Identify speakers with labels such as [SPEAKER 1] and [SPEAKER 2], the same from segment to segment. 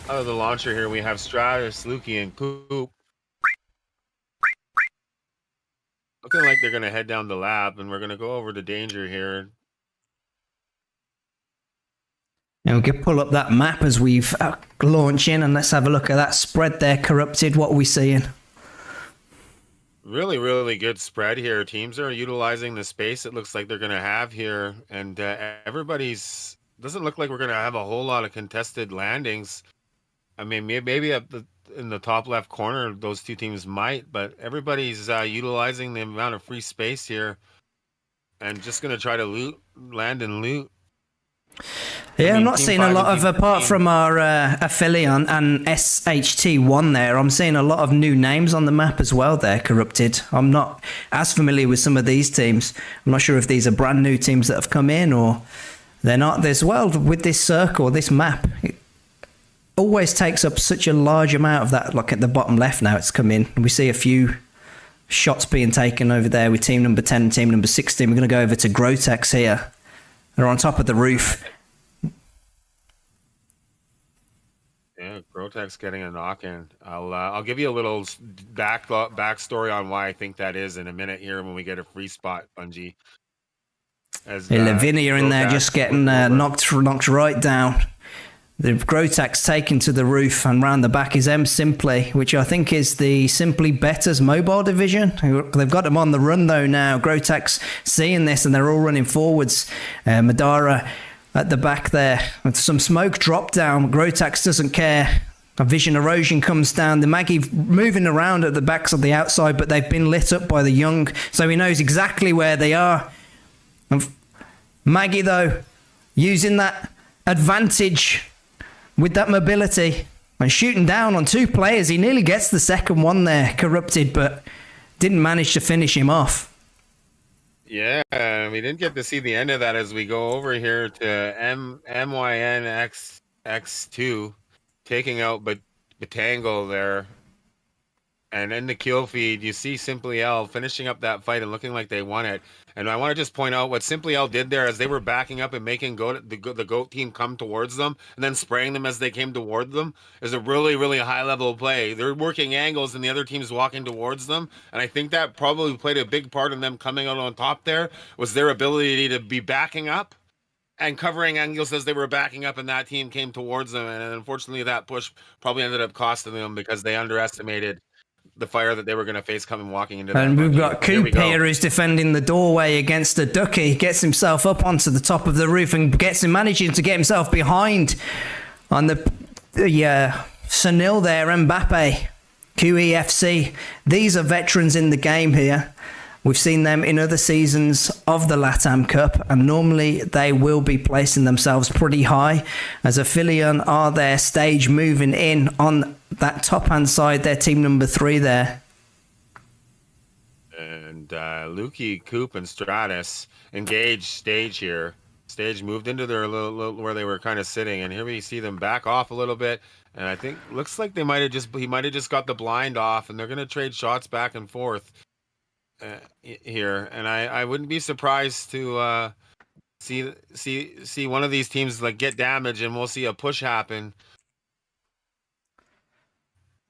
[SPEAKER 1] Out of the launcher here, we have Stratus, Lukey, and Coop. Looking like they're going to head down the lab, and we're going to go over to Danger here.
[SPEAKER 2] And we can pull up that map as we've launch in, and let's have a look at that spread there. Corrupted, what are we seeing?
[SPEAKER 1] Really, really good spread here. Teams are utilizing the space it looks like they're going to have here, and everybody's doesn't look like we're going to have a whole lot of contested landings. I mean, maybe in the top left corner, those two teams might, but everybody's utilizing the amount of free space here and just going to try to land and loot.
[SPEAKER 2] Yeah, I'm not seeing a lot of, apart from our Affilion and SHT1 there, I'm seeing a lot of new names on the map as well there, Corrupted. I'm not as familiar with some of these teams. I'm not sure if these are brand new teams that have come in or they're not. As well, with this circle, this map, it always takes up such a large amount of that. Look at the bottom left now, it's come in. We see a few shots being taken over there with team number 10 and team number 16. We're going to go over to Grotex here. They're on top of the roof.
[SPEAKER 1] Yeah, Grotex getting a knock-in. I'll give you a little backstory on why I think that is in a minute here when we get a free spot, Bungie. As
[SPEAKER 2] Lavinia in there just getting knocked right down. The Grotex taken to the roof, and round the back is M Simply, which I think is the Simply Better's mobile division. They've got them on the run though now. Grotex seeing this, and they're all running forwards. Madara at the back there with some smoke drop down. Grotex doesn't care. A vision erosion comes down. The Maggie moving around at the backs of the outside, but they've been lit up by the Young, so he knows exactly where they are. And Maggie though, using that advantage with that mobility and shooting down on two players. He nearly gets the second one there, Corrupted, but didn't manage to finish him off.
[SPEAKER 1] Yeah, we didn't get to see the end of that as we go over here to MYNXX2 taking out Batangle there. And in the kill feed, you see Simply L finishing up that fight and looking like they won it. And I want to just point out what Simply L did there as they were backing up and making the GOAT team come towards them and then spraying them as they came toward them is a really, really high-level play. They're working angles and the other team's walking towards them. And I think that probably played a big part in them coming out on top there was their ability to be backing up and covering angles as they were backing up, and that team came towards them. And unfortunately, that push probably ended up costing them because they underestimated the fire that they were going to face coming walking into that.
[SPEAKER 2] And we've got Coop here who's defending the doorway against a Ducky. Gets himself up onto the top of the roof and managing to get himself behind on the Sunil there, Mbappe, QEFC. These are veterans in the game here. We've seen them in other seasons of the LATAM Cup, and normally they will be placing themselves pretty high. As Affilion are their stage moving in on that top-hand side, their team number 3 there.
[SPEAKER 1] And Lukey, Coop, and Stratus engaged stage here. Stage moved into their little where they were kind of sitting, and here we see them back off a little bit. And I think looks like he might have just got the blind off, and they're going to trade shots back and forth. Here, and I wouldn't be surprised to see one of these teams like get damaged, and we'll see a push happen.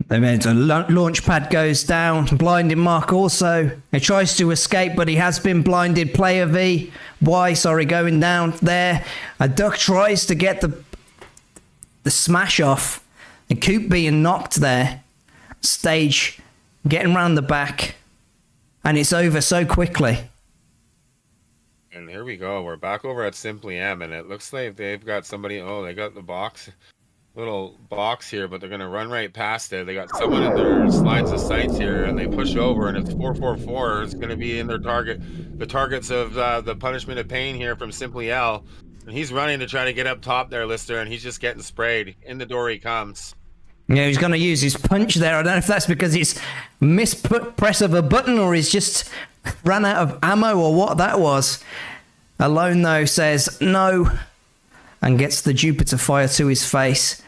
[SPEAKER 2] The launch pad goes down. Blinding mark also. He tries to escape, but he has been blinded. Player V, going down there. A Duck tries to get the smash off. And Coop being knocked there. Stage getting round the back. And it's over so quickly.
[SPEAKER 1] And here we go. We're back over at Simply M, and it looks like they've got somebody. Oh, they got the little box here, but they're going to run right past it. They got someone in their lines of sights here, and they push over, and it's 444. It's going to be in their target. The targets of the punishment of pain here from Simply L. And he's running to try to get up top there, Lister, and he's just getting sprayed. In the door he comes.
[SPEAKER 2] Yeah, he's going to use his punch there. I don't know if that's because he's press of a button or he's just ran out of ammo or what that was. Alone, though, says no and gets the Jupiter fire to his face.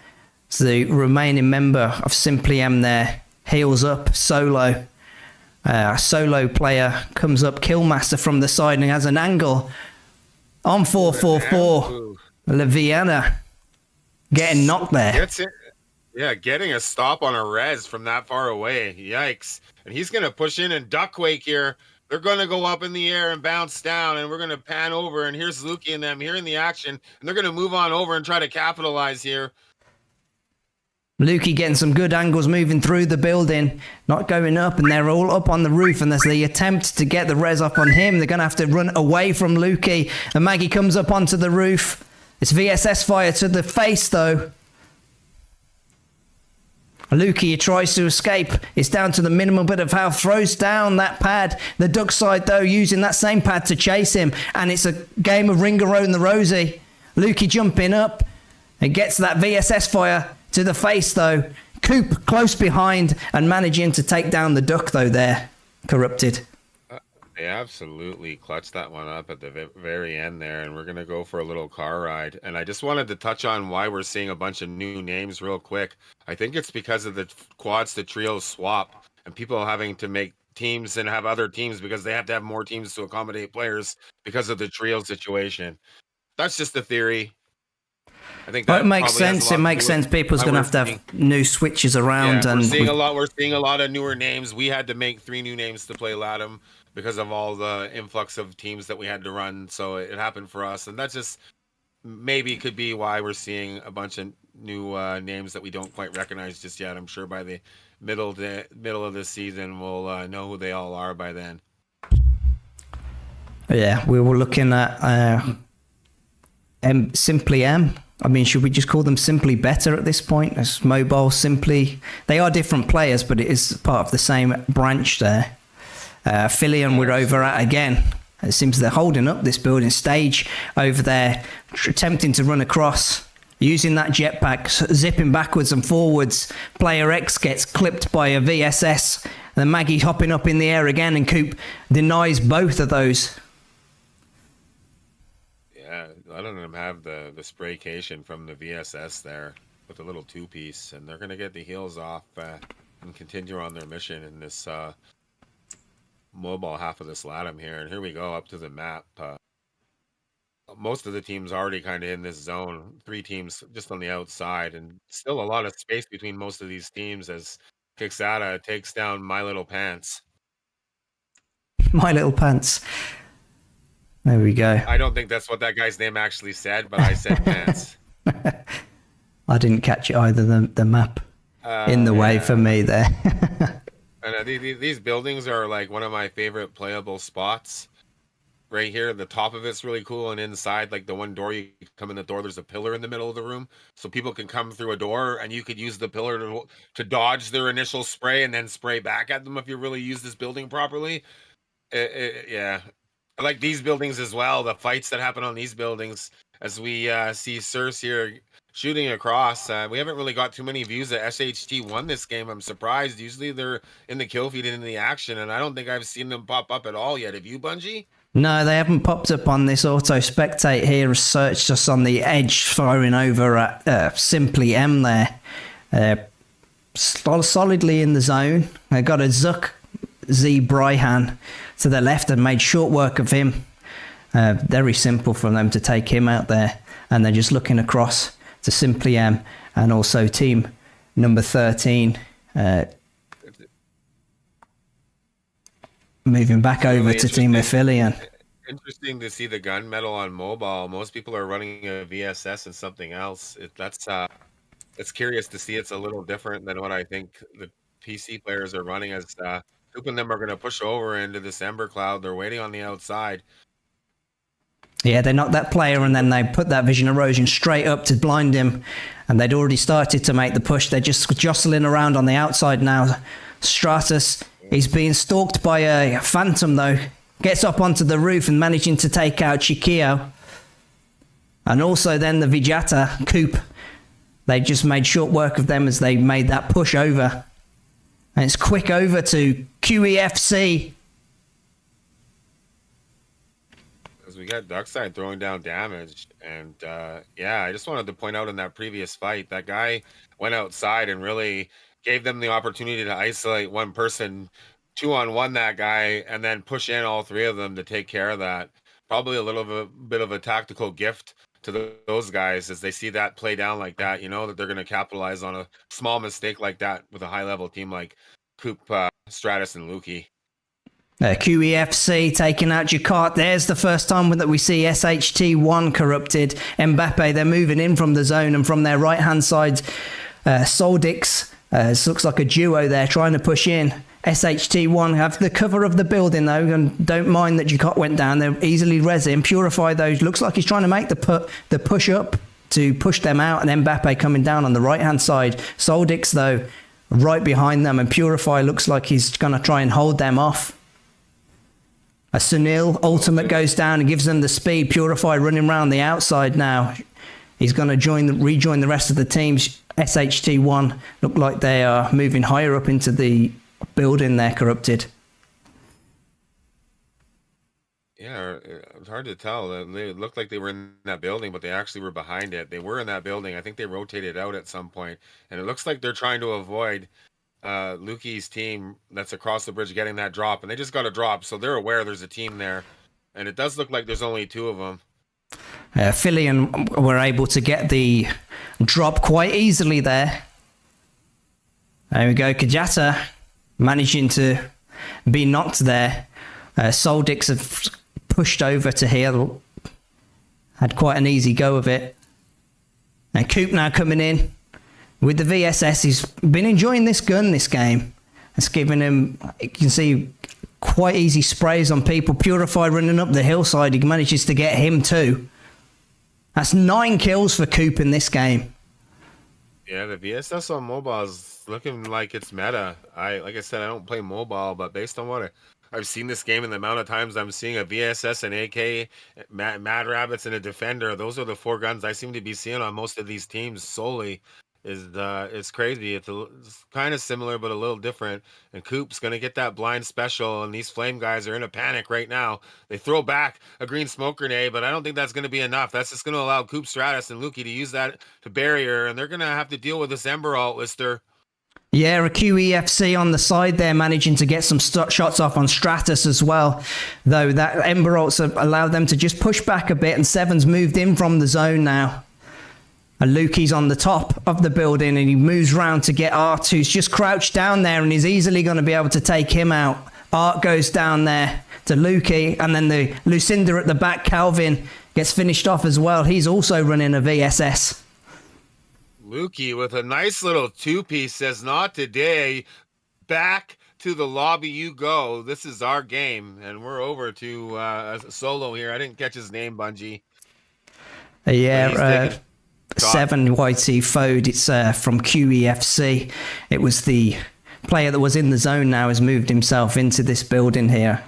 [SPEAKER 2] So the remaining member of Simply M there heals up. Solo. Solo player comes up. Killmaster from the side and has an angle on 444. Laviana getting knocked there.
[SPEAKER 1] Yeah, getting a stop on a res from that far away. Yikes. And he's going to push in and duck wake here. They're going to go up in the air and bounce down, and we're going to pan over. And here's Lukey and them here in the action, and they're going to move on over and try to capitalize here.
[SPEAKER 2] Lukey getting some good angles moving through the building, not going up, and they're all up on the roof, and as they attempt to get the res up on him, they're going to have to run away from Lukey, and Maggie comes up onto the roof. It's VSS fire to the face, though. Lukey tries to escape. It's down to the minimum bit of health. Throws down that pad. The duck side, though, using that same pad to chase him. And it's a game of Ring Around the Rosie. Lukey jumping up. It gets that VSS fire to the face, though. Coop close behind and managing to take down the duck, though, there. Corrupted.
[SPEAKER 1] They absolutely clutched that one up at the very end there, and we're going to go for a little car ride. And I just wanted to touch on why we're seeing a bunch of new names real quick. I think it's because of the quads to trios swap and people having to make teams and have other teams because they have to have more teams to accommodate players because of the trio situation. That's just a theory. I think that
[SPEAKER 2] it makes sense. It makes sense. People's going to have new switches around.
[SPEAKER 1] Yeah,
[SPEAKER 2] and
[SPEAKER 1] we're seeing a lot of newer names. We had to make 3 new names to play LATAM because of all the influx of teams that we had to run. So it happened for us. And that just maybe could be why we're seeing a bunch of new names that we don't quite recognize just yet. I'm sure by the middle of this season, we'll know who they all are by then.
[SPEAKER 2] Yeah, we were looking at Simply M. I mean, should we just call them Simply Better at this point? As Mobile, Simply. They are different players, but it is part of the same branch there. Phillian we're over at again. It seems they're holding up this building stage over there, attempting to run across, using that jetpack, zipping backwards and forwards. Player X gets clipped by a VSS. And then Maggie hopping up in the air again, and Coop denies both of those.
[SPEAKER 1] Yeah, a lot of them have the spraycation from the VSS there with a little 2-piece, and they're going to get the heels off and continue on their mission in this mobile half of this LATAM here. And here we go up to the map. Most of the teams already kind of in this zone. 3 teams just on the outside, and still a lot of space between most of these teams as Kixada takes down My Little Pants.
[SPEAKER 2] My Little Pants. There we go.
[SPEAKER 1] I don't think that's what that guy's name actually said, but I said pants.
[SPEAKER 2] I didn't catch it either. The map in the way for me there.
[SPEAKER 1] And these buildings are like one of my favorite playable spots. Right here, the top of it's really cool, and inside, like the one door you come in the door, there's a pillar in the middle of the room, so people can come through a door, and you could use the pillar to dodge their initial spray and then spray back at them if you really use this building properly. Yeah. I like these buildings as well, the fights that happen on these buildings as we see Circe here shooting across. We haven't really got too many views that SHT won this game. I'm surprised. Usually they're in the kill feed and in the action, and I don't think I've seen them pop up at all yet. Have you, Bungie?
[SPEAKER 2] No, they haven't popped up on this auto spectate here. Search just on the edge, firing over at Simply M there. Solidly in the zone. They got a Zuck Z Bryhan to the left and made short work of him. Very simple for them to take him out there. And they're just looking across to Simply M and also team number 13. Moving back over to Team Affiliate.
[SPEAKER 1] Interesting to see the gunmetal on mobile. Most people are running a VSS and something else. It's curious to see. It's a little different than what I think the PC players are running, as Coop and them are going to push over into this Ember Cloud. They're waiting on the outside.
[SPEAKER 2] Yeah, they knocked that player and then they put that vision erosion straight up to blind him. And they'd already started to make the push. They're just jostling around on the outside now. Stratus, he's being stalked by a Phantom though. Gets up onto the roof and managing to take out Chiquillo. And also then the Vijata, Coop. They just made short work of them as they made that push over. And it's quick over to QEFC.
[SPEAKER 1] We got Duckside throwing down damage, and yeah, I just wanted to point out in that previous fight, that guy went outside and really gave them the opportunity to isolate one person, 2-on-1 that guy, and then push in all 3 of them to take care of that. Probably a little bit of a tactical gift to those guys as they see that play down like that. You know that they're going to capitalize on a small mistake like that with a high level team like Coop, Stratus, and Lukey.
[SPEAKER 2] QEFC taking out Jakarta. There's the first time that we see SHT1 corrupted. Mbappe, they're moving in from the zone, and from their right-hand side, Soldix, it looks like a duo there trying to push in. SHT1 have the cover of the building, though, and don't mind that Jakarta went down. They're easily resin. Purify those. Looks like he's trying to make the push up to push them out, and Mbappe coming down on the right-hand side. Soldix, though, right behind them, and Purify looks like he's going to try and hold them off. A Sunil ultimate goes down and gives them the speed. Purify running around the outside now. He's going to rejoin the rest of the teams. SHT1 look like they are moving higher up into the building there, corrupted.
[SPEAKER 1] Yeah, it's hard to tell. They looked like they were in that building, but they actually were behind it. They were in that building. I think they rotated out at some point, and it looks like they're trying to avoid Lukey's team that's across the bridge getting that drop, and they just got a drop, so they're aware there's a team there, and it does look like there's only two of them.
[SPEAKER 2] Filian were able to get the drop quite easily there. There we go. Kajata managing to be knocked there. Soldix have pushed over to here. Had quite an easy go of it. And Coop now coming in with the VSS. He's been enjoying this gun this game. It's given him, you can see, quite easy sprays on people. Purify running up the hillside. He manages to get him too. That's 9 kills for Coop in this game.
[SPEAKER 1] Yeah, the VSS on mobile is looking like it's meta. Like I said, I don't play mobile, but based on what I've seen this game and the amount of times I'm seeing a VSS, an AK, Mad Rabbits, and a Defender, those are the 4 guns I seem to be seeing on most of these teams solely. It's crazy. It's kind of similar, but a little different. And Coop's going to get that blind special, and these Flame guys are in a panic right now. They throw back a green smoke grenade, but I don't think that's going to be enough. That's just going to allow Coop, Stratus, and Lukey to use that to barrier, and they're going to have to deal with this Ember ult, Lister.
[SPEAKER 2] Yeah, a QEFC on the side there, managing to get some shots off on Stratus as well. Though that Ember ults have allowed them to just push back a bit, and Seven's moved in from the zone now. And Lukey's on the top of the building, and he moves round to get Art, who's just crouched down there, and he's easily going to be able to take him out. Art goes down there to Lukey, and then the Lucinda at the back, Calvin, gets finished off as well. He's also running a VSS.
[SPEAKER 1] Lukey with a nice little 2-piece says, "Not today. Back to the lobby you go. This is our game." And we're over to a solo here. I didn't catch his name, Bungie.
[SPEAKER 2] Yeah, 7 YT Fode. It's from QEFC. It was the player that was in the zone now has moved himself into this building here.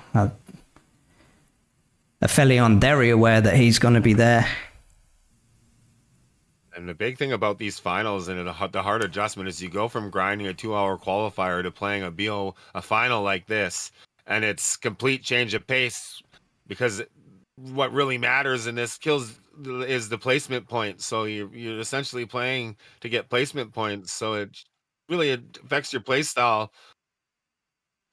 [SPEAKER 2] Aphelion very aware that he's going to be there.
[SPEAKER 1] And the big thing about these finals and the hard adjustment is you go from grinding a 2-hour qualifier to playing a final like this, and it's complete change of pace, because what really matters in this kills is the placement point. So you're essentially playing to get placement points. So it really affects your play style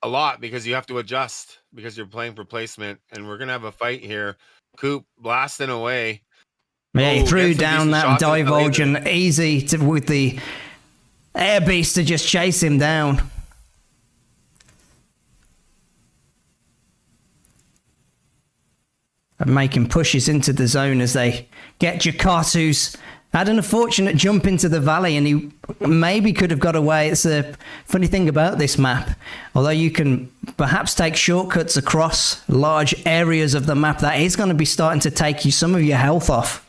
[SPEAKER 1] a lot, because you have to adjust because you're playing for placement. And we're gonna have a fight here. Coop blasting away.
[SPEAKER 2] Yeah, he threw down that divulge, and easy with the air beast to just chase him down. And making pushes into the zone as they get Jakarta, who's had an unfortunate jump into the valley, and he maybe could have got away. It's a funny thing about this map. Although you can perhaps take shortcuts across large areas of the map, that is going to be starting to take you some of your health off.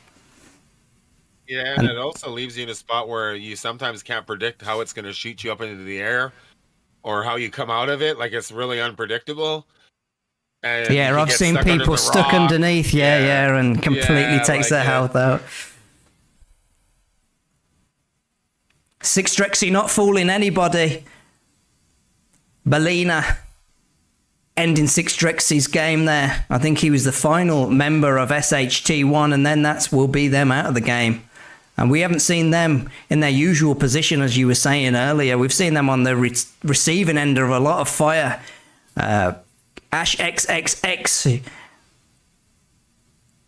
[SPEAKER 1] Yeah, and it also leaves you in a spot where you sometimes can't predict how it's going to shoot you up into the air or how you come out of it. Like, it's really unpredictable. And
[SPEAKER 2] yeah, I've seen people stuck underneath, and completely takes their health out. Six Drexy not fooling anybody. Belina ending Six Drexy's game there. I think he was the final member of SHT1, and then that will be them out of the game. And we haven't seen them in their usual position, as you were saying earlier. We've seen them on the receiving end of a lot of fire. Ash XXX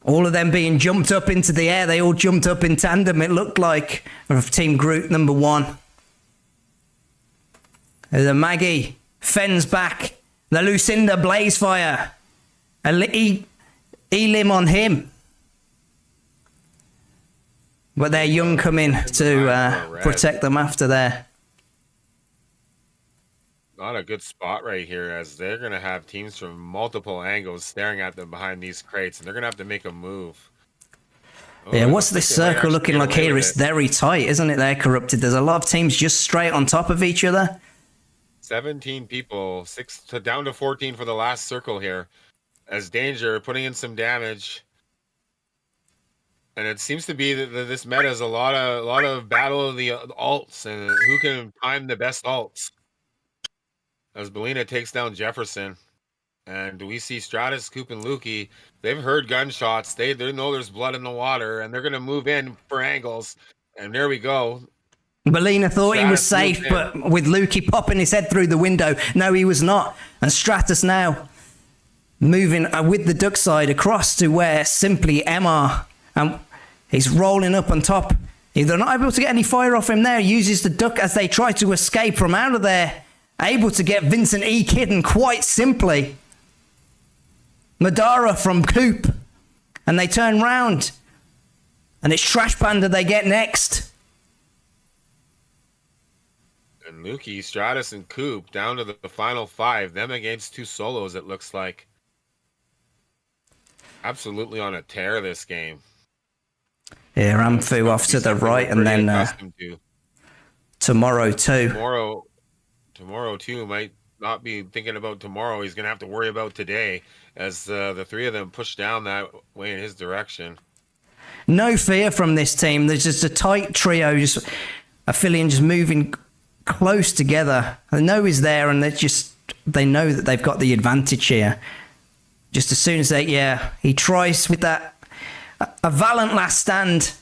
[SPEAKER 2] All of them being jumped up into the air. They all jumped up in tandem, it looked like, of Team Group number 1. The Maggie fends back. The Lucinda Blazefire. Elim on him. But they're young coming to protect them after there.
[SPEAKER 1] Not a good spot right here, as they're going to have teams from multiple angles staring at them behind these crates, and they're going to have to make a move. Oh,
[SPEAKER 2] yeah, what's this circle looking like here? It's very tight, isn't it? They're corrupted. There's a lot of teams just straight on top of each other.
[SPEAKER 1] 17 people, down to 14 for the last circle here, as Danger putting in some damage. And it seems to be that this meta is a lot of battle of the alts and who can time the best alts. As Belina takes down Jefferson, and we see Stratus, Coop, and Lukey. They've heard gunshots. They know there's blood in the water, and they're going to move in for angles. And there we go.
[SPEAKER 2] Belina thought he was safe, but with Lukey popping his head through the window, no, he was not. And Stratus now moving with the duck side across to where simply MR, and he's rolling up on top. They're not able to get any fire off him there. He uses the duck as they try to escape from out of there. Able to get Vincent E. Kidden quite simply. Madara from Coop. And they turn round. And it's Trash Panda they get next.
[SPEAKER 1] And Lukey, Stratus, and Coop down to the final 5. Them against 2 solos, it looks like. Absolutely on a tear this game.
[SPEAKER 2] Yeah, Ramfu off to the right, and then tomorrow too.
[SPEAKER 1] Tomorrow too might not be thinking about tomorrow. He's going to have to worry about today, as the 3 of them push down that way in his direction.
[SPEAKER 2] No fear from this team. There's just a tight trio, just Aphelion just moving close together. They know he's there, and they know that they've got the advantage here. Just as soon as he tries with that a valiant last stand,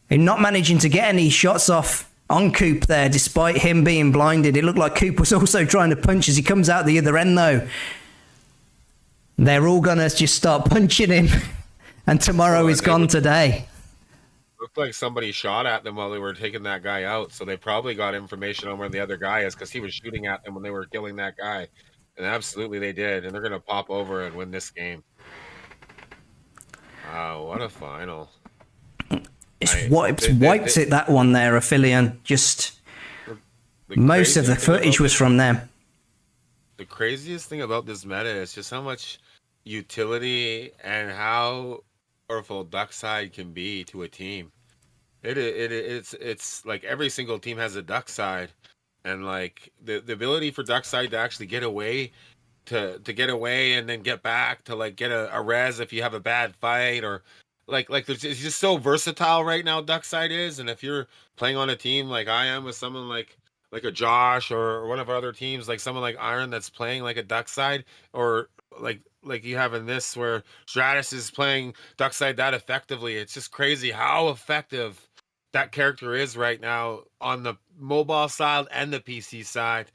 [SPEAKER 2] in not managing to get any shots off on Coop there, despite him being blinded. It looked like Coop was also trying to punch as he comes out the other end, though. They're all going to just start punching him, and tomorrow is gone today.
[SPEAKER 1] Looked like somebody shot at them while they were taking that guy out, so they probably got information on where the other guy is, because he was shooting at them when they were killing that guy. And absolutely they did, and they're going to pop over and win this game. Wow, what a final.
[SPEAKER 2] It's wiped it, that one there, Aphelion. Just most of the footage was from them.
[SPEAKER 1] The craziest thing about this meta is just how much utility and how powerful Duckside can be to a team. It's like every single team has a Duckside, and like the ability for Duckside to actually get away, to get away and then get back to like get a res if you have a bad fight, or like it's just so versatile right now. Duckside is, and if you're playing on a team like I am with someone like a Josh or one of our other teams, like someone like Iron that's playing like a Duckside, or like you have in this where Stratus is playing Duckside that effectively. It's just crazy how effective that character is right now on the mobile side and the PC side.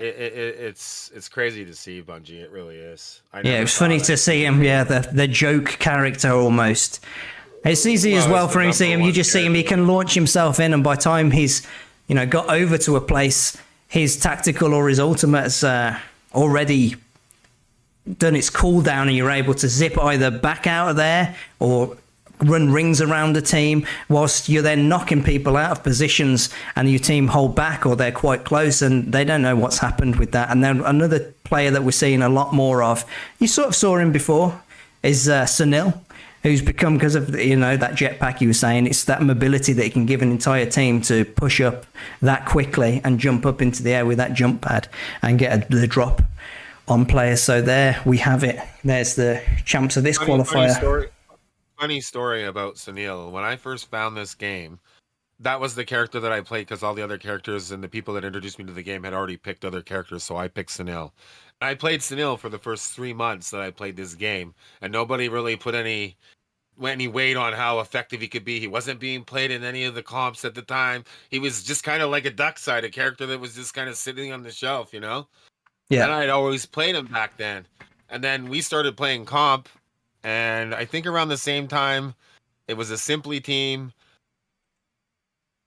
[SPEAKER 1] It's crazy to see, Bungie. It really is.
[SPEAKER 2] Yeah, it's funny to see him. Yeah, the joke character almost. It's easy as well for him to see him. You just see him. He can launch himself in, and by the time he's got over to a place, his tactical or his ultimate has already done its cooldown, and you're able to zip either back out of there or run rings around the team whilst you're then knocking people out of positions, and your team hold back or they're quite close and they don't know what's happened with that. And then another player that we're seeing a lot more of, you sort of saw him before, is Sunil, who's become, because of that jetpack you were saying, it's that mobility that he can give an entire team to push up that quickly and jump up into the air with that jump pad and get the drop on players. So there we have it. There's the champs of this qualifier.
[SPEAKER 1] Funny story about Sunil. When I first found this game, that was the character that I played, because all the other characters and the people that introduced me to the game had already picked other characters, so I picked Sunil. I played Sunil for the first 3 months that I played this game, and nobody really put any weight on how effective he could be. He wasn't being played in any of the comps at the time. He was just kind of like a Duckside, a character that was just kind of sitting on the shelf, Yeah. And I'd always played him back then. And then we started playing comp, And I think around the same time, it was a Simply team.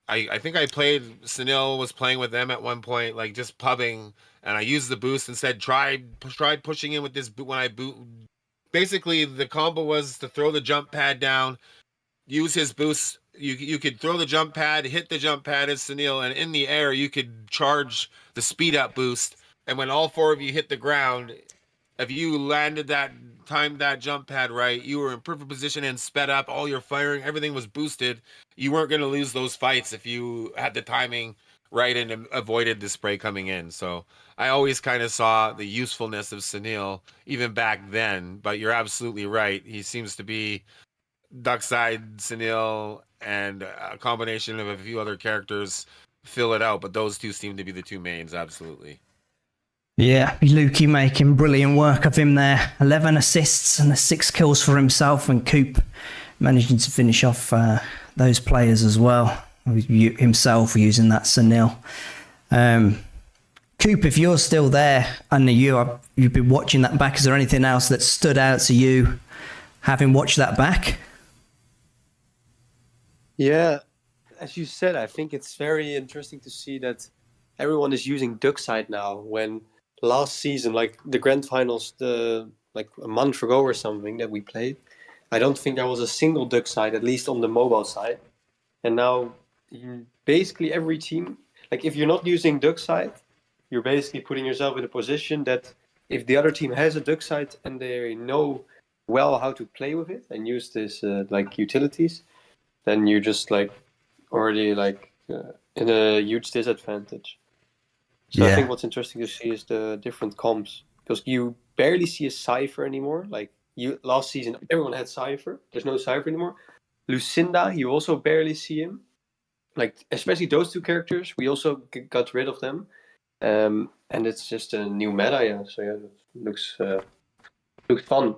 [SPEAKER 1] I think I played Sunil was playing with them at one point, like just pubbing, and I used the boost and said tried pushing in with this boot when I boot. Basically, the combo was to throw the jump pad down, use his boost. You could throw the jump pad, hit the jump pad as Sunil, and in the air you could charge the speed up boost. And when all four of you hit the ground, if you landed that timed that jump pad right, you were in perfect position and sped up. All your firing, everything was boosted. You weren't going to lose those fights if you had the timing right and avoided the spray coming in. So I always kind of saw the usefulness of Sunil even back then. But you're absolutely right. He seems to be Duckside, Sunil, and a combination of a few other characters fill it out. But those two seem to be the two mains. Absolutely.
[SPEAKER 2] Yeah, Lukey making brilliant work of him there. 11 assists and 6 kills for himself, and Coop managing to finish off those players as well. Himself using that Sunil. Coop, if you're still there and you've been watching that back, is there anything else that stood out to you having watched that back?
[SPEAKER 3] Yeah, as you said, I think it's very interesting to see that everyone is using Duckside now, when last season, like the grand finals, like a month ago or something that we played, I don't think there was a single Duckside, at least on the mobile side. And now basically every team, like if you're not using Duckside, you're basically putting yourself in a position that if the other team has a Duckside and they know well how to play with it and use this like utilities, then you're just like already like in a huge disadvantage. So I think what's interesting to see is the different comps, because you barely see a Cypher anymore. Like last season, everyone had Cypher. There's no Cypher anymore. Lucinda, you also barely see him. Like especially those two characters, we also got rid of them, and it's just a new meta. Yeah, so yeah, it looks fun.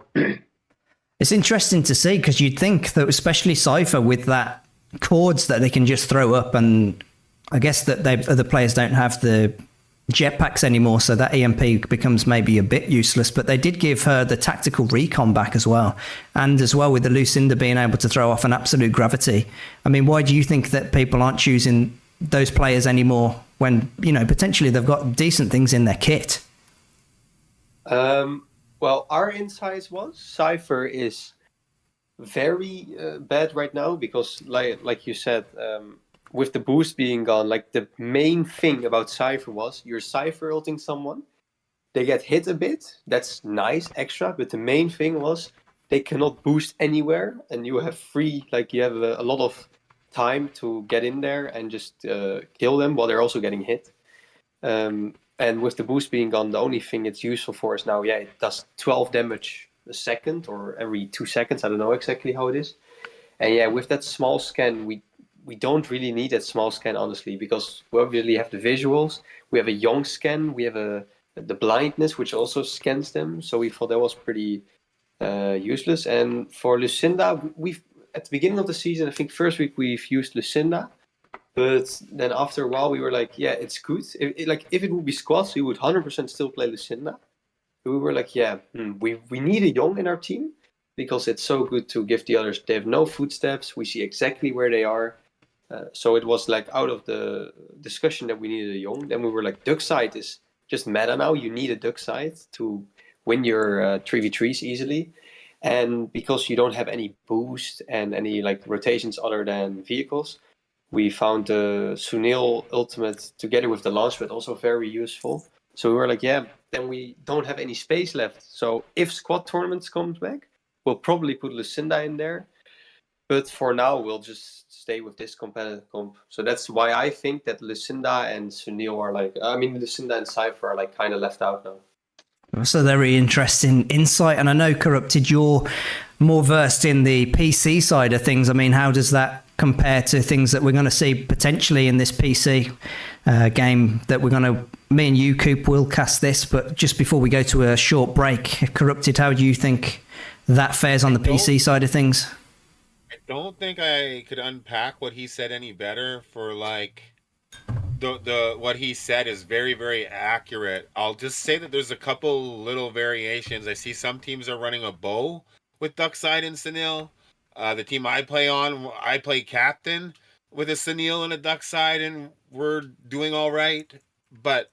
[SPEAKER 2] It's interesting to see, because you'd think that especially Cypher with that chords that they can just throw up, and I guess that other players don't have the jetpacks anymore, so that EMP becomes maybe a bit useless. But they did give her the tactical recon back as well, and as well with the Lucinda being able to throw off an absolute gravity. I mean, why do you think that people aren't choosing those players anymore when, you know, potentially they've got decent things in their kit?
[SPEAKER 3] Well, our insights was Cypher is very bad right now, because like you said, with the boost being gone, like the main thing about Cypher was you're Cypher ulting someone, they get hit a bit, that's nice, extra, but the main thing was they cannot boost anywhere, and you have you have a lot of time to get in there and just kill them while they're also getting hit. And with the boost being gone, the only thing it's useful for is now, it does 12 damage a second or every 2 seconds. I don't know exactly how it is. And with that small scan, we don't really need that small scan, honestly, because we obviously have the visuals. We have a young scan. We have the blindness, which also scans them. So we thought that was pretty useless. And for Lucinda, we've at the beginning of the season, I think first week we've used Lucinda. But then after a while, we were like, yeah, it's good. If it would be squads, we would 100% still play Lucinda. But we were like, we need a Young in our team, because it's so good to give the others. They have no footsteps. We see exactly where they are. So it was like out of the discussion that we needed a Young. Then we were like, Duckside is just meta now. You need a Duckside to win your 3v3s easily. And because you don't have any boost and any like rotations other than vehicles, we found the Sunil ultimate together with the launchpad also very useful. So we were like, then we don't have any space left. So if squad tournaments comes back, we'll probably put Lucinda in there. But for now, we'll just stay with this competitive comp. So that's why I think that Lucinda and Sunil are Lucinda and Cypher are like kind of left out now.
[SPEAKER 2] So very interesting insight. And I know, Corrupted, you're more versed in the PC side of things. I mean, how does that compare to things that we're going to see potentially in this PC game that me and you, Coop, will cast this, but just before we go to a short break, Corrupted, how do you think that fares on the PC side of things?
[SPEAKER 1] I don't think I could unpack what he said any better. For like the what he said is very, very accurate. I'll just say that there's a couple little variations. I see some teams are running a bow, with Duckside and Sunil. The team I play on, I play captain with a Sunil and a Duckside, and we're doing all right. But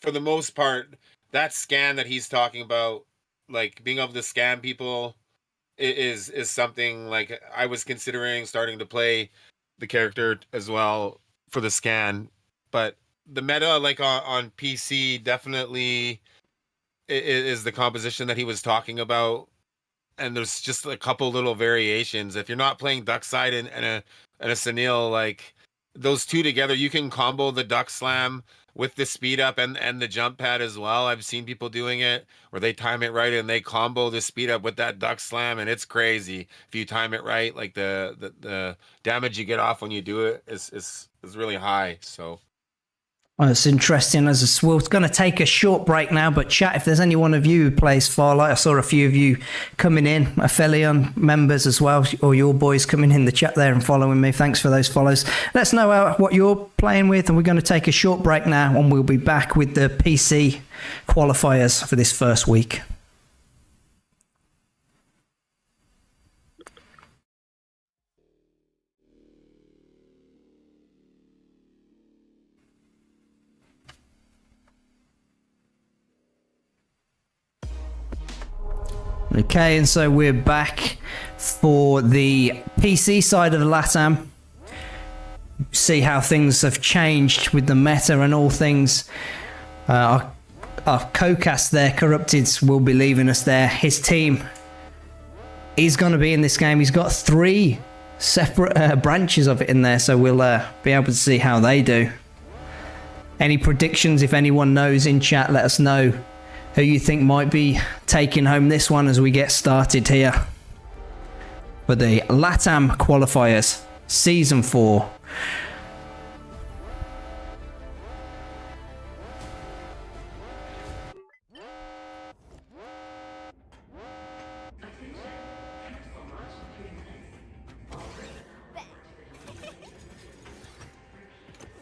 [SPEAKER 1] for the most part, that scan that he's talking about, like being able to scan people, is something like I was considering starting to play the character as well for the scan. But the meta, like on PC, definitely is the composition that he was talking about, and there's just a couple little variations. If you're not playing Duckside and a Sunil, like those two together, you can combo the Duck Slam with the speed up and the jump pad as well. I've seen people doing it where they time it right and they combo the speed up with that Duck Slam, and it's crazy if you time it right. Like the damage you get off when you do it is really high. So
[SPEAKER 2] Well, it's interesting. We're going to take a short break now, but chat, if there's any one of you who plays Farlight, I saw a few of you coming in, Aphelion members as well, or your boys coming in the chat there and following me. Thanks for those follows. Let us know what you're playing with, and we're going to take a short break now, and we'll be back with the PC qualifiers for this first week. Okay, and so we're back for the PC side of the LATAM. See how things have changed with the meta and all things. Our co-cast there, Corrupted, will be leaving us there. His team is going to be in this game. He's got 3 separate branches of it in there, so we'll be able to see how they do. Any predictions, if anyone knows in chat, let us know who you think might be taking home this one as we get started here for the LATAM Qualifiers Season 4.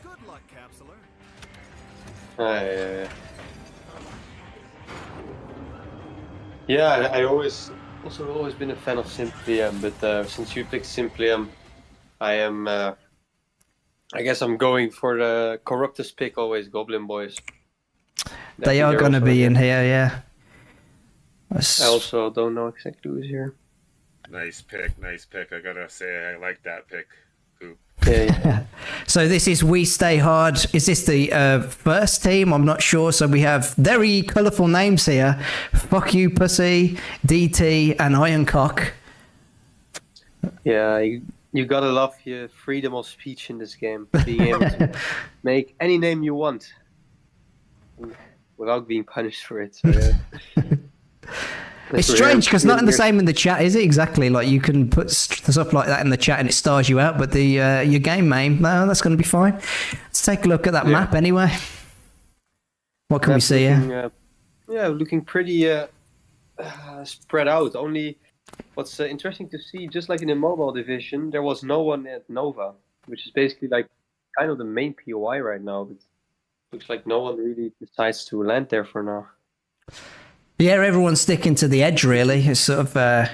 [SPEAKER 4] Good luck, Capsular.
[SPEAKER 3] Yeah, I always been a fan of Simplium, but since you picked Simplium, I am. I guess I'm going for the Corruptus pick always, Goblin Boys.
[SPEAKER 2] They are going to be in here, yeah.
[SPEAKER 3] I also don't know exactly who's here.
[SPEAKER 1] nice pick. I gotta say, I like that pick. Coop.
[SPEAKER 3] Yeah.
[SPEAKER 2] So this is We Stay Hard. Is this the first team? I'm not sure. So we have very colourful names here. Fuck You Pussy, DT and Ironcock.
[SPEAKER 3] Yeah, you gotta love your freedom of speech in this game. Being able to make any name you want without being punished for it. So, yeah.
[SPEAKER 2] It's strange because nothing the same in the chat, is it? Exactly. Like you can put stuff like that in the chat and it stars you out, but the your game name, no, that's going to be fine. Let's take a look at that map anyway. What can we see here?
[SPEAKER 3] Looking pretty spread out. Only what's interesting to see, just like in the mobile division, there was no one at Nova, which is basically like kind of the main POI right now. But looks like no one really decides to land there for now.
[SPEAKER 2] Yeah, everyone's sticking to the edge, really. It's sort of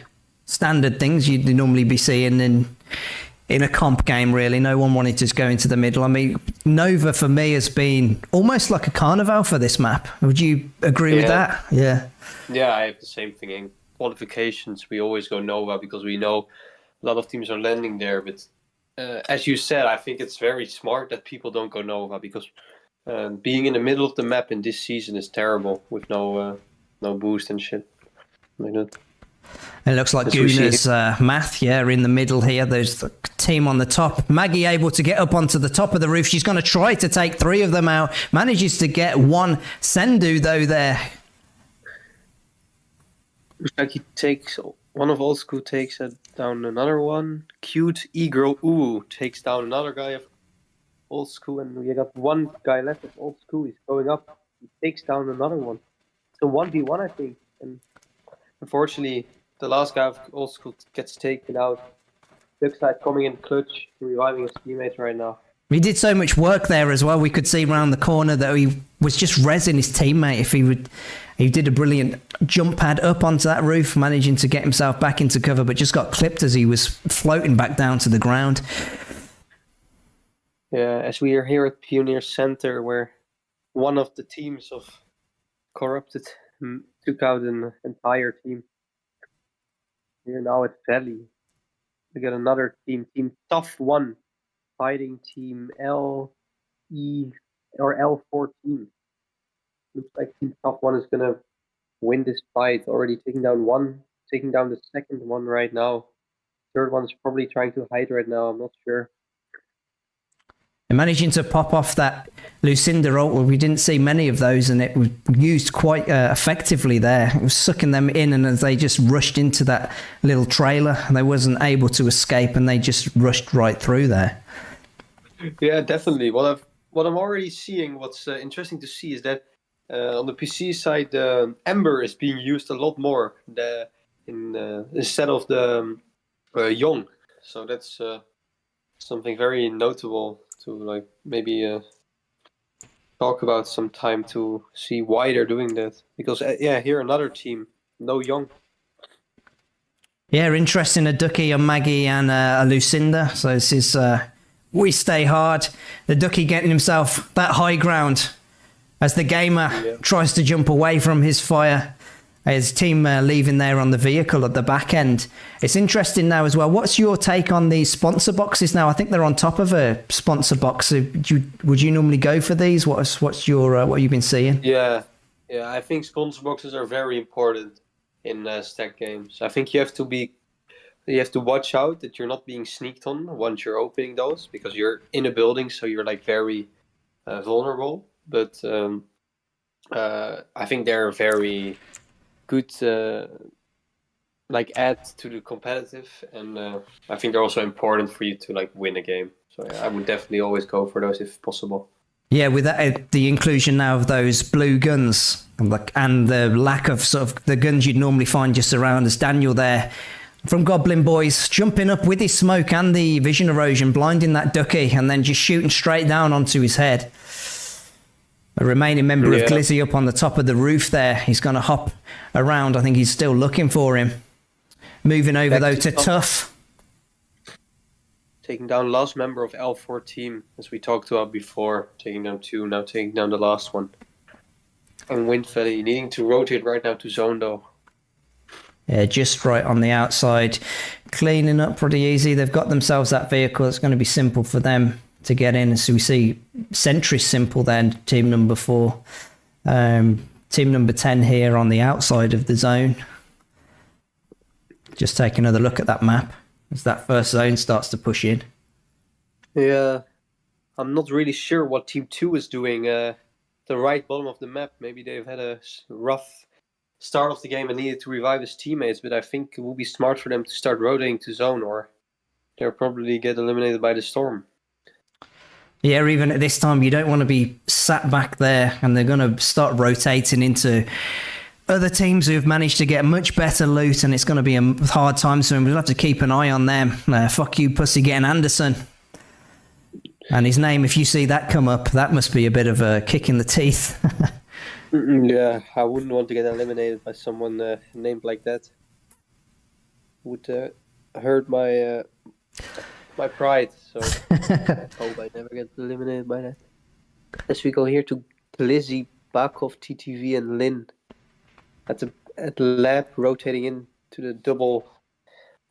[SPEAKER 2] standard things you'd normally be seeing in a comp game, really. No one wanted to just go into the middle. I mean, Nova, for me, has been almost like a carnival for this map. Would you agree with that? Yeah.
[SPEAKER 3] Yeah, I have the same thing. In qualifications, we always go Nova because we know a lot of teams are landing there. But as you said, I think it's very smart that people don't go Nova because being in the middle of the map in this season is terrible with no boost and shit like that.
[SPEAKER 2] It looks like Guna's math, in the middle here. There's the team on the top. Maggie able to get up onto the top of the roof. She's going to try to take 3 of them out. Manages to get 1. Sendu, though, there.
[SPEAKER 3] Looks like he takes one of Old School, takes down another one. Cute E-Girl Ooh takes down another guy of Old School, and we got 1 guy left of Old School. He's going up. He takes down another one. So 1v1, I think. And unfortunately, the last guy of Old School gets taken out. Looks like coming in clutch, reviving his teammates right now.
[SPEAKER 2] He did so much work there as well. We could see around the corner that he was just rezzing his teammate. He did a brilliant jump pad up onto that roof, managing to get himself back into cover, but just got clipped as he was floating back down to the ground.
[SPEAKER 3] Yeah, as we are here at Pioneer Center, where one of the teams of Corrupted took out an entire team. Here now at Valley, we got another team, Team Tough One, fighting Team L14. Looks like Team Tough One is gonna win this fight. Already taking down one, taking down the second one right now. Third one is probably trying to hide right now. I'm not sure.
[SPEAKER 2] And managing to pop off that Lucinda ult, well, we didn't see many of those, and it was used quite effectively there. It was sucking them in, and as they just rushed into that little trailer, they wasn't able to escape, and they just rushed right through there.
[SPEAKER 3] Yeah, definitely. What I'm already seeing, what's interesting to see is that on the PC side, Ember is being used a lot more instead of the Young. So that's something very notable to like maybe talk about sometime to see why they're doing that. Because here another team, no Young.
[SPEAKER 2] Yeah, interesting. A Ducky, a Maggie, and a Lucinda. So this is we stay hard. The Ducky getting himself that high ground as the gamer tries to jump away from his fire. His team leaving there on the vehicle at the back end. It's interesting now as well. What's your take on these sponsor boxes now? I think they're on top of a sponsor box. Would you normally go for these? What's your what you've been seeing?
[SPEAKER 3] Yeah. I think sponsor boxes are very important in stack games. I think you have to watch out that you're not being sneaked on once you're opening those, because you're in a building, so you're like very vulnerable. But I think they're very good like add to the competitive, and I think they're also important for you to like win a game. So I would definitely always go for those if possible.
[SPEAKER 2] Yeah, with that, the inclusion now of those blue guns and the lack of sort of the guns you'd normally find just around us. Daniel there from Goblin Boys jumping up with his smoke and the vision erosion, blinding that Ducky, and then just shooting straight down onto his head. A remaining member of Glizzy up on the top of the roof there. He's going to hop around. I think he's still looking for him. Moving over, though, to Tough.
[SPEAKER 3] Taking down last member of L14, as we talked about before. Taking down 2, now taking down the last one. And Windfelly needing to rotate right now to zone, though.
[SPEAKER 2] Yeah, just right on the outside. Cleaning up pretty easy. They've got themselves that vehicle. It's going to be simple for them to get in. So we see Sentry simple then, team number 4. Team number 10 here on the outside of the zone. Just take another look at that map as that first zone starts to push in.
[SPEAKER 3] Yeah, I'm not really sure what Team 2 is doing. The right bottom of the map, maybe they've had a rough start of the game and needed to revive his teammates, but I think it will be smart for them to start rotating to zone, or they'll probably get eliminated by the storm.
[SPEAKER 2] Yeah, even at this time, you don't want to be sat back there, and they're going to start rotating into other teams who've managed to get much better loot, and it's going to be a hard time, so we'll have to keep an eye on them. Fuck you, pussy, getting Anderson. And his name, if you see that come up, that must be a bit of a kick in the teeth.
[SPEAKER 3] Yeah, I wouldn't want to get eliminated by someone named like that. Would hurt my my pride, so hope I never get eliminated by that. As we go here to Glizzy, Bakov, TTV, and Lin at the lab, rotating into the double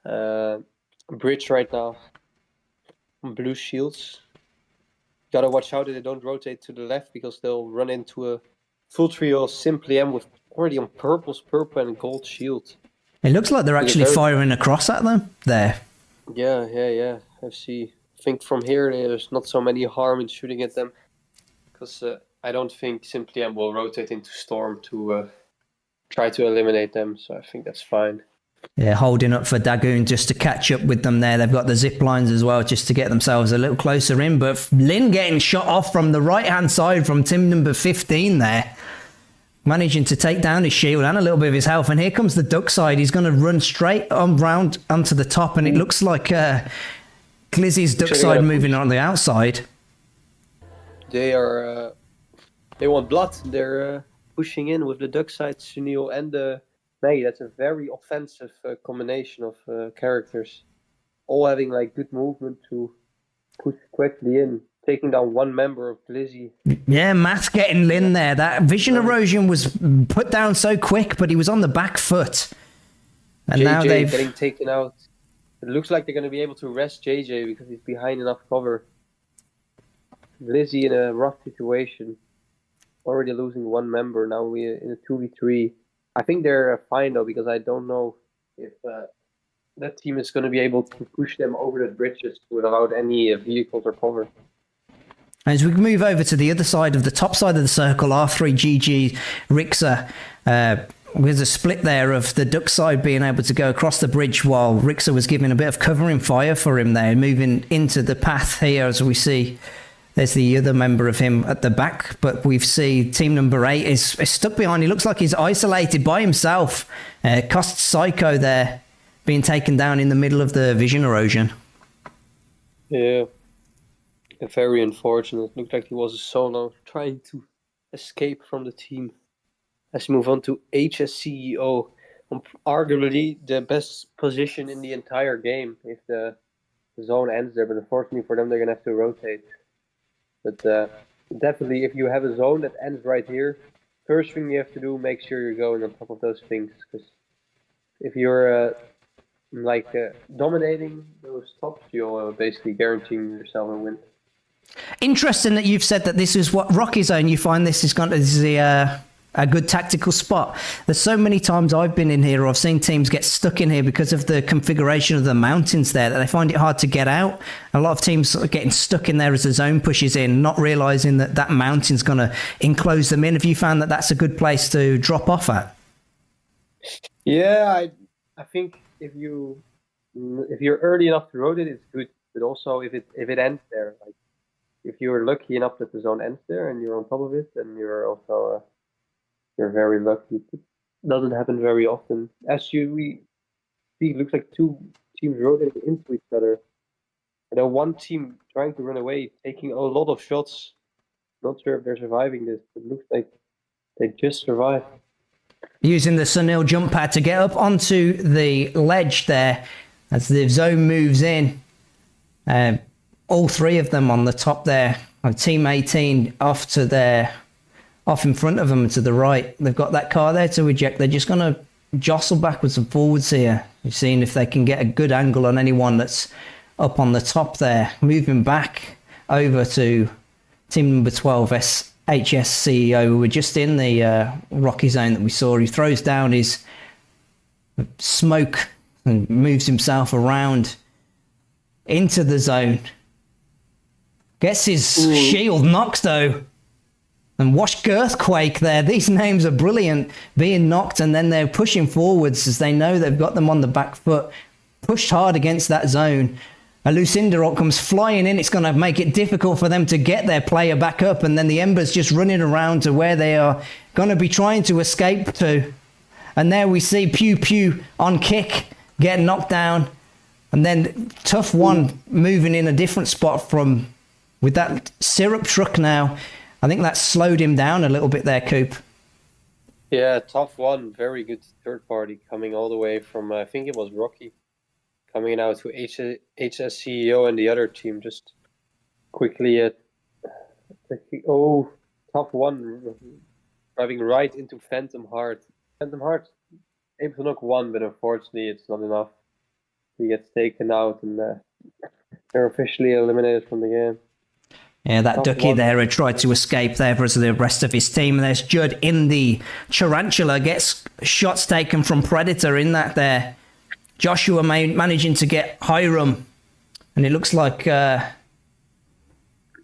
[SPEAKER 3] bridge right now. Blue shields. Gotta watch out that they don't rotate to the left, because they'll run into a full trio Simply M with already on purple and gold shield.
[SPEAKER 2] It looks like they're actually firing across at them there.
[SPEAKER 3] Yeah. I think from here there's not so many harm in shooting at them, because I don't think Simply M will rotate into Storm to try to eliminate them, so I think that's fine.
[SPEAKER 2] Yeah, holding up for Dagoon just to catch up with them there. They've got the zip lines as well, just to get themselves a little closer in. But Lin getting shot off from the right-hand side from team number 15 there. Managing to take down his shield and a little bit of his health. And here comes the duck side. He's going to run straight on round onto the top. And it looks like Glizzy's duck side moving on the outside.
[SPEAKER 3] They are. They want blood. They're pushing in with the duck side, Sunil and the Maggie. That's a very offensive combination of characters, all having like good movement to push quickly in, taking down one member of Glizzy.
[SPEAKER 2] Yeah, Matt's getting Lin there. That vision erosion was put down so quick, but he was on the back foot. And now
[SPEAKER 3] JJ
[SPEAKER 2] they've...
[SPEAKER 3] getting taken out. It looks like they're going to be able to rest JJ because he's behind enough cover. Glizzy in a rough situation. Already losing one member. Now we're in a 2v3. I think they're fine though, because I don't know if that team is going to be able to push them over the bridges without any vehicles or cover.
[SPEAKER 2] As we move over to the other side of the top side of the circle, R3GG, Rixa, there's a split there of the duck side being able to go across the bridge while Rixa was giving a bit of covering fire for him there, moving into the path here as we see. There's the other member of him at the back, but we see team number 8 is stuck behind. He looks like he's isolated by himself. Cost Psycho there being taken down in the middle of the vision erosion.
[SPEAKER 3] Yeah. Very unfortunate. Looked like he was a solo trying to escape from the team. Let's move on to HSCEO. Arguably the best position in the entire game if the zone ends there, but unfortunately for them, they're going to have to rotate. But definitely, if you have a zone that ends right here, first thing you have to do, make sure you're going on top of those things. Because if you're dominating those tops, you're basically guaranteeing yourself a win.
[SPEAKER 2] Interesting that you've said that this is what Rocky Zone. You find this is a good tactical spot. There's so many times I've been in here or I've seen teams get stuck in here because of the configuration of the mountains there that they find it hard to get out. A lot of teams are getting stuck in there as the zone pushes in, not realizing that that mountain's going to enclose them in. Have you found that that's a good place to drop off at?
[SPEAKER 3] Yeah, I think if you're early enough to rotate, it's good. But also if it ends there, like if you're lucky enough that the zone ends there and you're on top of it, then you're also you're very lucky. It doesn't happen very often. As we see, it looks like two teams rotating into each other. And then one team trying to run away, taking a lot of shots. Not sure if they're surviving this. It looks like they just survived.
[SPEAKER 2] Using the Sunil jump pad to get up onto the ledge there as the zone moves in. All three of them on the top there. Team 18 off in front of them to the right. They've got that car there to eject. They're just going to jostle backwards and forwards here. You're seeing if they can get a good angle on anyone that's up on the top there. Moving back over to team number 12, HSCEO, who were just in the rocky zone that we saw. He throws down his smoke and moves himself around into the zone. Gets his shield knocked though. And watch Girthquake there. These names are brilliant. Being knocked and then they're pushing forwards as they know they've got them on the back foot. Pushed hard against that zone. A Lucinda comes flying in. It's going to make it difficult for them to get their player back up. And then the Embers just running around to where they are going to be trying to escape to. And there we see Pew Pew on kick, getting knocked down. And then Tough One moving in a different spot from with that syrup truck now. I think that slowed him down a little bit there, Coop.
[SPEAKER 3] Yeah, Tough One, very good third party coming all the way from, I think it was Rocky, coming out to HSCEO and the other team. Just quickly, Tough One driving right into Phantom Heart. Phantom Heart aims to knock one, but unfortunately it's not enough. He gets taken out and they're officially eliminated from the game.
[SPEAKER 2] Yeah, that Ducky there had tried to escape there for the rest of his team. There's Judd in the Tarantula, gets shots taken from Predator in that there. Joshua managing to get Hiram. And it looks like the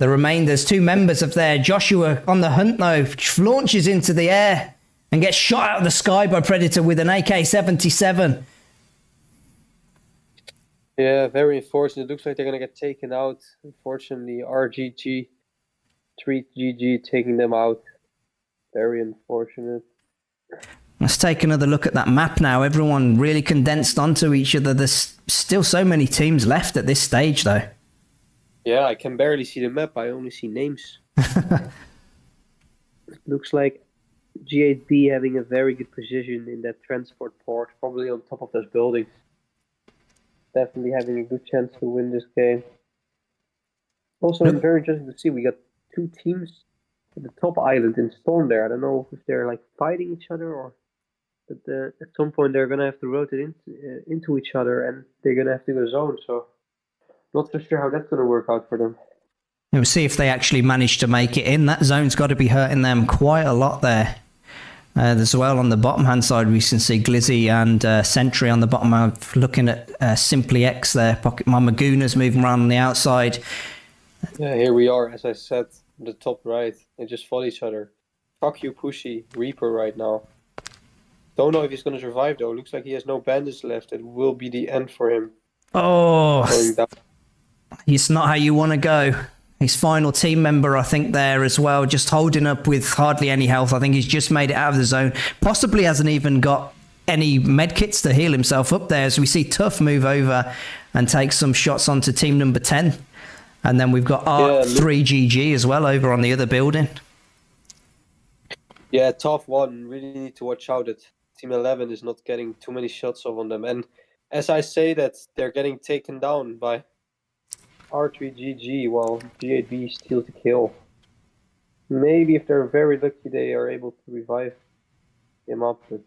[SPEAKER 2] remainders, two members of there. Joshua on the hunt though, launches into the air and gets shot out of the sky by Predator with an AK-77.
[SPEAKER 3] Yeah, very unfortunate. It looks like they're going to get taken out. Unfortunately, RGG, 3GG taking them out. Very unfortunate.
[SPEAKER 2] Let's take another look at that map now. Everyone really condensed onto each other. There's still so many teams left at this stage, though.
[SPEAKER 3] Yeah, I can barely see the map. I only see names. Looks like G8B having a very good position in that transport port, probably on top of those buildings. Definitely having a good chance to win this game. Also,
[SPEAKER 2] Nope.
[SPEAKER 3] very interesting to see, we got two teams at the top island in Storm there. I don't know if they're like fighting each other or, but at some point they're gonna have to rotate into each other and they're gonna have to go zone. So, not so sure how that's gonna work out for them.
[SPEAKER 2] We'll see if they actually manage to make it in. That zone's got to be hurting them quite a lot there. As well, on the bottom hand side, we can see Glizzy and Sentry on the bottom. I'm looking at Simply X there. Pocket Mama Gooner's moving around on the outside.
[SPEAKER 3] Yeah, here we are, as I said, the top right. They just fought each other. Fuck you, Pushy, Reaper right now. Don't know if he's going to survive though. Looks like he has no bandits left. It will be the end for him.
[SPEAKER 2] Oh,
[SPEAKER 3] Going down.
[SPEAKER 2] it's not how you want to go. His final team member, I think, there as well, just holding up with hardly any health. I think he's just made it out of the zone. Possibly hasn't even got any medkits to heal himself up there, as we see Tough move over and take some shots onto team number 10. And then we've got R3GG as well over on the other building.
[SPEAKER 3] Yeah, tough one. Really need to watch out that Team 11 is not getting too many shots off on them. And as I say that, they're getting taken down by R3GG while G8B steals the kill. Maybe if they're very lucky, they are able to revive him up. But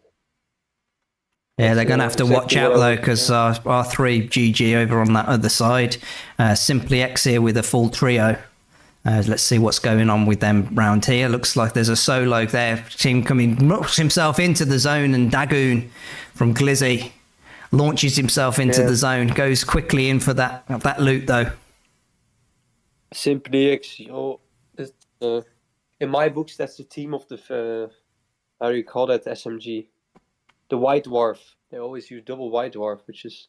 [SPEAKER 2] Yeah, they're going to have to watch out though, because R3GG over on that other side. Simply X here with a full trio. Let's see what's going on with them round here. Looks like there's a solo there. Team knocks himself into the zone, and Dagoon from Glizzy launches himself into the zone. Goes quickly in for that loot though.
[SPEAKER 3] Simply X, in my books, that's the team of the, how do you call that, SMG? The White Dwarf. They always use double White Dwarf, which is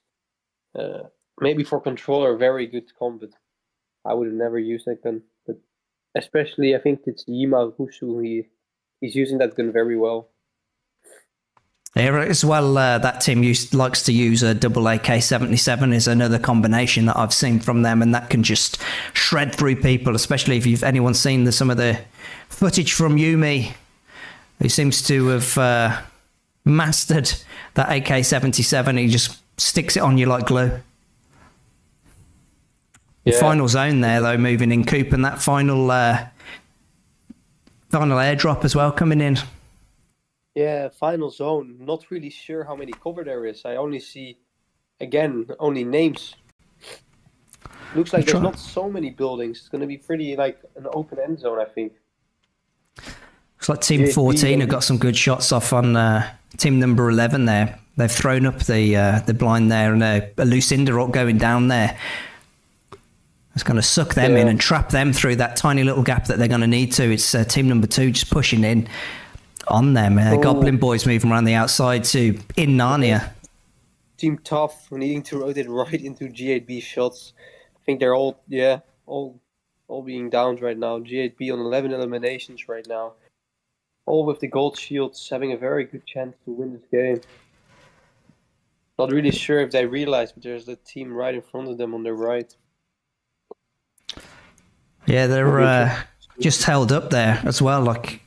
[SPEAKER 3] maybe for controller very good combat. I would have never used that gun, but especially I think it's Yima Husu. He's using that gun very well.
[SPEAKER 2] Yeah, as well, that team likes to use a double AK-77 is another combination that I've seen from them, and that can just shred through people, especially if anyone's seen some of the footage from Yumi, who seems to have mastered that AK-77. He just sticks it on you like glue.
[SPEAKER 3] Yeah.
[SPEAKER 2] Final zone there, though, moving in Coop, and that final airdrop as well coming in.
[SPEAKER 3] Yeah, final zone. Not really sure how many cover there is. I only see, again, only names. Looks like there's not so many buildings. It's going to be pretty like an open end zone, I think.
[SPEAKER 2] Looks like Team 14 have got some good shots off on team number 11 there. They've thrown up the blind there, and a Lucinda going down there. It's going to suck them in and trap them through that tiny little gap that they're going to need to. It's team number 2 just pushing in on them. Goblin Boys moving around the outside to in Narnia.
[SPEAKER 3] Team Tough needing to rotate right into G8B shots. I think they're all being downed right now. G8B on 11 eliminations right now. All with the gold shields, having a very good chance to win this game. Not really sure if they realize, but there's the team right in front of them on their right.
[SPEAKER 2] Yeah, they're just held up there as well. Like,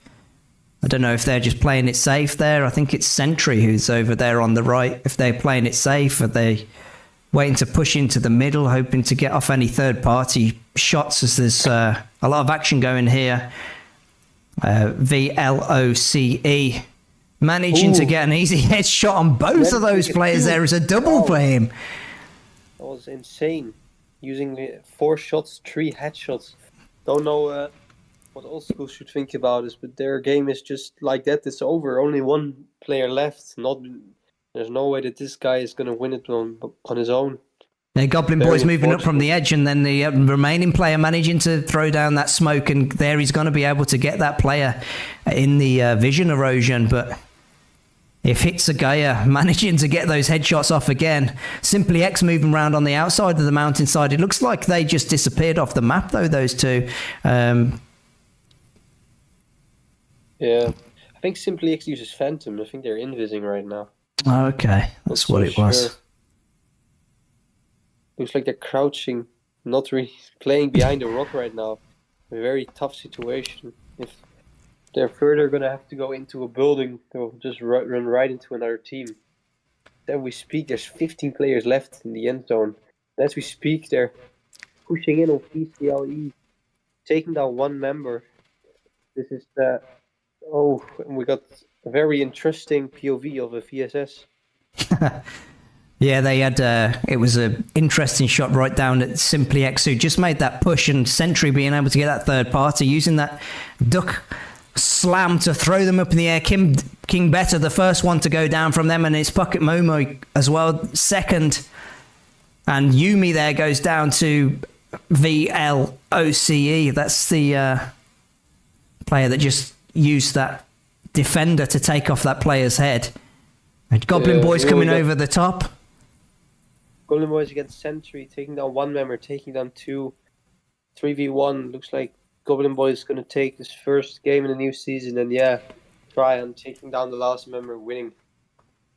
[SPEAKER 2] I don't know if they're just playing it safe there. I think it's Sentry who's over there on the right. If they're playing it safe, are they waiting to push into the middle, hoping to get off any third-party shots, as there's a lot of action going here. VLOCE managing to get an easy headshot on both of those players there as a double for him.
[SPEAKER 3] That was insane. Using 4 shots, 3 headshots. Don't know what old school should think about this, but their game is just like that. It's over. Only one player left. There's no way that this guy is going to win it on his own.
[SPEAKER 2] The Goblin Boys moving up from the edge, and then the remaining player managing to throw down that smoke, and there he's going to be able to get that player in the vision erosion. But if Hitsugaya managing to get those headshots off again, Simply X moving around on the outside of the mountainside. It looks like they just disappeared off the map, though, those two.
[SPEAKER 3] Yeah, I think Simply X uses Phantom. I think they're invising right now.
[SPEAKER 2] Okay, that's what it was.
[SPEAKER 3] Sure. Looks like they're crouching, not really playing behind the rock right now. a very tough situation. If they're further going to have to go into a building, they'll just run right into another team. Then we speak, there's 15 players left in the end zone. As we speak, they're pushing in on PCLE, taking down one member. This is we got a very interesting POV of a VSS.
[SPEAKER 2] Yeah, they had. It was an interesting shot right down at Simply X, who just made that push, and Sentry being able to get that third party, using that duck slam to throw them up in the air. King Better, the first one to go down from them, and it's Pocket Momo as well, second. And Yumi there goes down to VLOCE. That's the player that just used that defender to take off that player's head. And Goblin Boy's coming over the top.
[SPEAKER 3] Goblin Boys against Sentry, taking down one member, taking down two. 3v1. Looks like Goblin Boy is going to take his first game in the new season, and try on taking down the last member, winning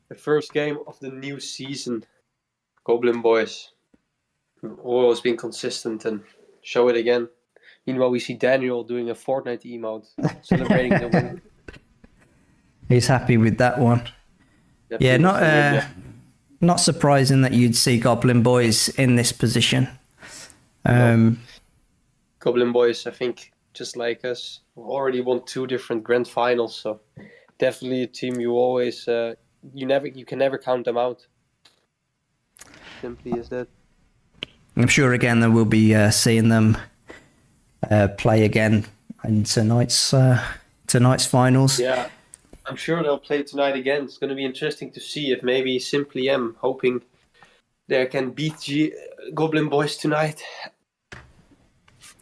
[SPEAKER 3] the first game of the new season. Goblin Boys always being consistent and show it again. Meanwhile, we see Daniel doing a Fortnite emote, celebrating the win.
[SPEAKER 2] He's happy with that one.
[SPEAKER 3] Definitely
[SPEAKER 2] not surprising that you'd see Goblin Boys in this position.
[SPEAKER 3] Goblin Boys, I think, just like us, already won 2 different grand finals, so definitely a team you always you can never count them out. Simply as that.
[SPEAKER 2] I'm sure again that we'll be seeing them play again in tonight's finals.
[SPEAKER 3] Yeah, I'm sure they'll play tonight again. It's going to be interesting to see if maybe Simply M, hoping they can beat Goblin Boys tonight.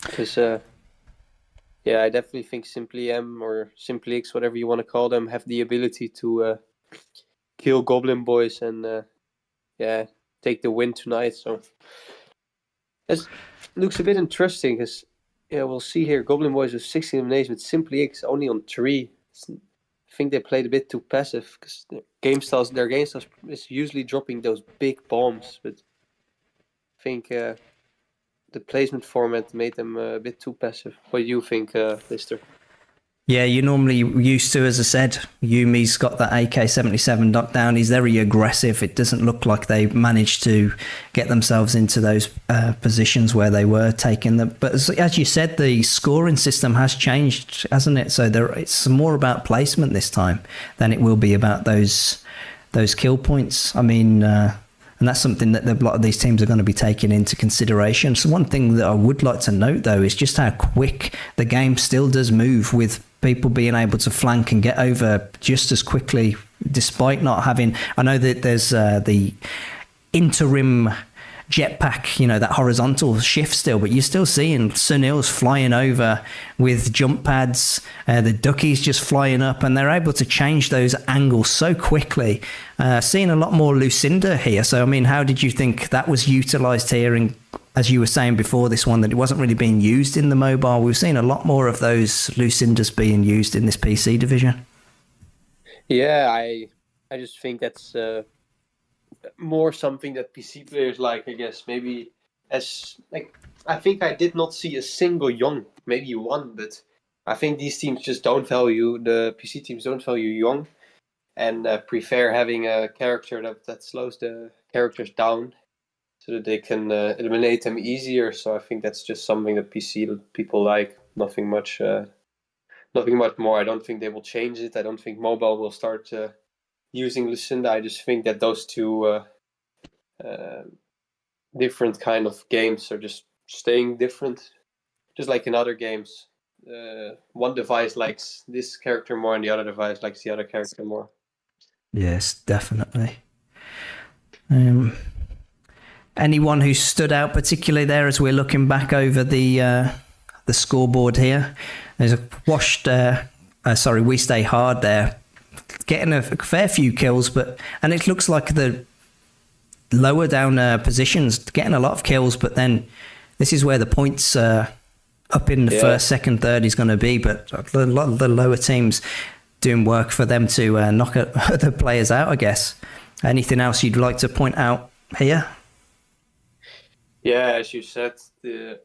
[SPEAKER 3] Because, I definitely think Simply M or Simply X, whatever you want to call them, have the ability to kill Goblin Boys and, take the win tonight. So, it looks a bit interesting because, we'll see here. Goblin Boys with 16 eliminations, with Simply X only on 3. I think they played a bit too passive because their game styles is usually dropping those big bombs, but I think the placement format made them a bit too passive. What do you think, Lister?
[SPEAKER 2] Yeah, you're normally used to, as I said, Yumi's got that AK-77 knockdown. He's very aggressive. It doesn't look like they managed to get themselves into those positions where they were taking them. But as you said, the scoring system has changed, hasn't it? So it's more about placement this time than it will be about those kill points. I mean, and that's something that a lot of these teams are going to be taking into consideration. So one thing that I would like to note, though, is just how quick the game still does move, with people being able to flank and get over just as quickly, despite not having... I know that there's the interim jetpack, that horizontal shift still, but you're still seeing Sunil's flying over with jump pads, the duckies just flying up, and they're able to change those angles so quickly. Seeing a lot more Lucinda here. So, I mean, how did you think that was utilized here? And as you were saying before this one, that it wasn't really being used in the mobile. We've seen a lot more of those Lucindas being used in this PC division.
[SPEAKER 3] Yeah, I just think that's more something that PC players like, I guess. Maybe I think I did not see a single Young, maybe one, but I think these teams just don't value, the PC teams don't value Young, and prefer having a character that slows the characters down so that they can eliminate them easier. So I think that's just something that PC people like. Nothing much more. I don't think they will change it. I don't think mobile will start using Lucinda. I just think that those two different kind of games are just staying different. Just like in other games, one device likes this character more and the other device likes the other character more.
[SPEAKER 2] Yes, definitely. Anyone who stood out particularly there as we're looking back over the scoreboard here? There's a washed, We Stay Hard there, getting a fair few kills, and it looks like the lower down positions getting a lot of kills, but then this is where the points up in the first, second, third is going to be, but a lot of the lower teams doing work for them to knock other players out, I guess. Anything else you'd like to point out here?
[SPEAKER 3] Yeah, as you said, the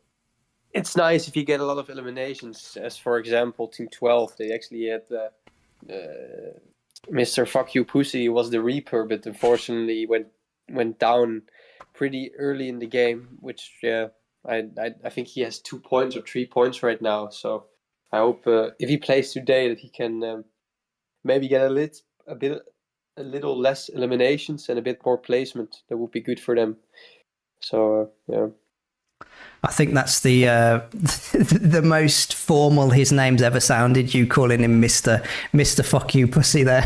[SPEAKER 3] It's nice if you get a lot of eliminations, as for example, Team 12. They actually had Mr. Fuck You Pussy was the Reaper, but unfortunately went down pretty early in the game. Which I think he has 2 points or 3 points right now. So I hope if he plays today that he can maybe get a little less eliminations and a bit more placement. That would be good for them. So yeah.
[SPEAKER 2] I think that's the the most formal his name's ever sounded. You calling him Mr. Fuck You Pussy there.